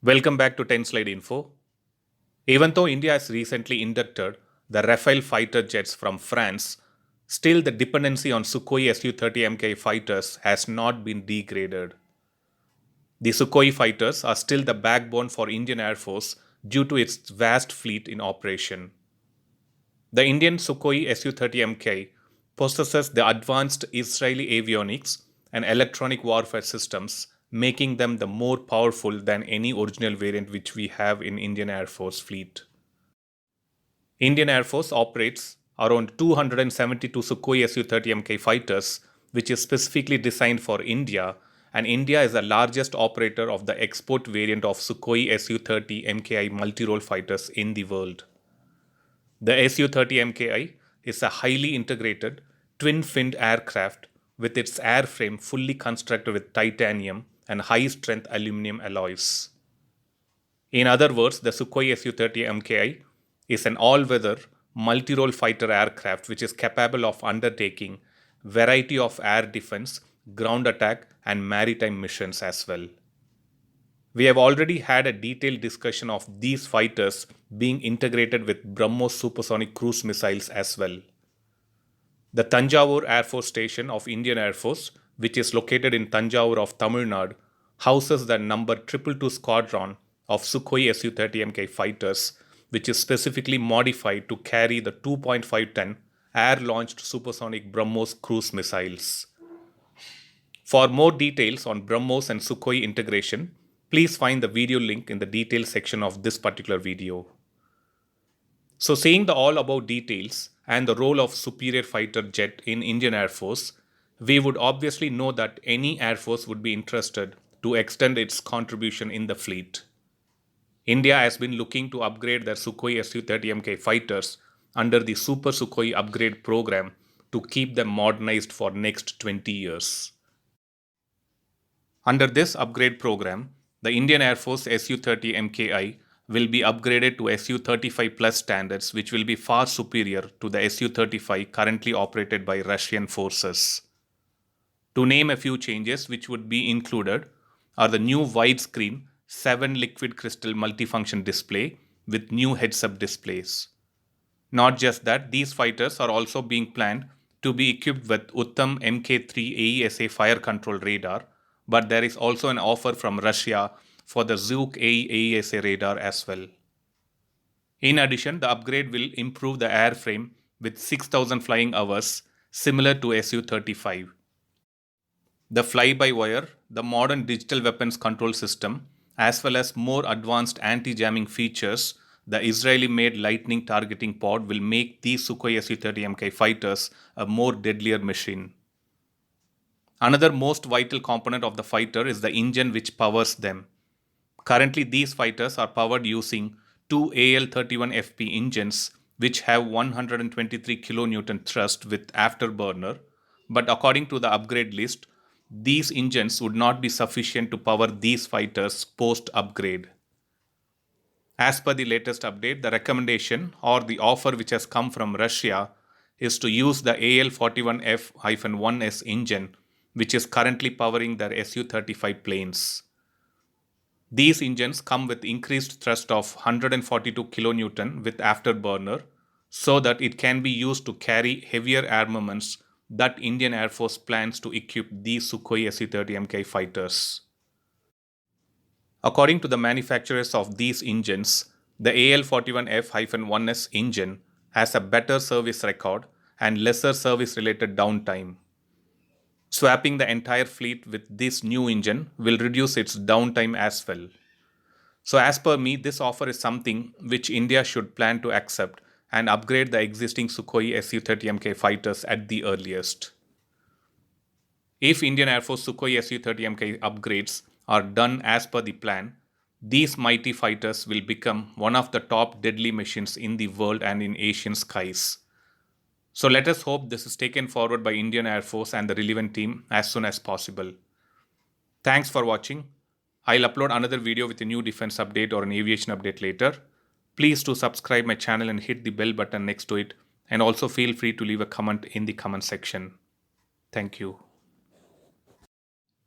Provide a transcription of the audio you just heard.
Welcome back to 10 Slide Info. Even though India has recently inducted the Rafale fighter jets from France, still the dependency on Sukhoi Su-30 Mk fighters has not been degraded. The Sukhoi fighters are still the backbone for Indian Air Force due to its vast fleet in operation. The Indian Sukhoi Su-30 Mk possesses the advanced Israeli avionics and electronic warfare systems, making them the more powerful than any original variant which we have in Indian Air Force fleet. Indian Air Force operates around 272 Sukhoi Su-30 Mk fighters, which is specifically designed for India, and India is the largest operator of the export variant of Sukhoi Su-30 Mki multi-role fighters in the world. The Su-30 Mki is a highly integrated, twin-finned aircraft with its airframe fully constructed with titanium and high-strength aluminum alloys. In other words, the Sukhoi Su-30 Mki is an all-weather, multi-role fighter aircraft which is capable of undertaking variety of air defense, ground attack, and maritime missions as well. We have already had a detailed discussion of these fighters being integrated with BrahMos supersonic cruise missiles as well. The Thanjavur Air Force Station of Indian Air Force, which is located in Thanjavur of Tamil Nadu, houses the number 222 squadron of Sukhoi Su-30 Mk fighters, which is specifically modified to carry the 2.5-ton air-launched supersonic BrahMos cruise missiles. For more details on BrahMos and Sukhoi integration, please find the video link in the details section of this particular video. So seeing the all about details and the role of superior fighter jet in Indian Air Force, we would obviously know that any Air Force would be interested to extend its contribution in the fleet. India has been looking to upgrade their Sukhoi Su-30 Mk fighters under the Super Sukhoi upgrade program to keep them modernized for next 20 years. Under this upgrade program, the Indian Air Force Su-30 Mki will be upgraded to Su-35 Plus standards, which will be far superior to the Su-35 currently operated by Russian forces. To name a few changes which would be included are the new widescreen 7 liquid crystal multifunction display with new heads-up displays. Not just that, these fighters are also being planned to be equipped with Uttam Mk3 AESA fire control radar, but there is also an offer from Russia for the Zhuk AESA radar as well. In addition, the upgrade will improve the airframe with 6,000 flying hours, similar to Su-35. The fly-by-wire, the modern digital weapons control system, as well as more advanced anti-jamming features, the Israeli-made Lightning targeting pod will make these Sukhoi Su-30 Mk fighters a more deadlier machine. Another most vital component of the fighter is the engine which powers them. Currently, these fighters are powered using two AL-31FP engines which have 123 kN thrust with afterburner, but according to the upgrade list, these engines would not be sufficient to power these fighters post-upgrade. As per the latest update, the recommendation or the offer which has come from Russia is to use the AL-41F-1S engine, which is currently powering their Su-35 planes. These engines come with increased thrust of 142 kN with afterburner so that it can be used to carry heavier armaments that Indian Air Force plans to equip these Sukhoi Su-30 Mk fighters. According to the manufacturers of these engines, the AL-41F-1S engine has a better service record and lesser service-related downtime. Swapping the entire fleet with this new engine will reduce its downtime as well. So as per me, this offer is something which India should plan to accept and upgrade the existing Sukhoi Su-30 Mk fighters at the earliest. If Indian Air Force Sukhoi Su-30 Mk upgrades are done as per the plan, these mighty fighters will become one of the top deadly machines in the world and in Asian skies. So let us hope this is taken forward by Indian Air Force and the relevant team as soon as possible. Thanks for watching. I'll upload another video with a new defense update or an aviation update later. Please do subscribe my channel and hit the bell button next to it, and also feel free to leave a comment in the comment section. Thank you.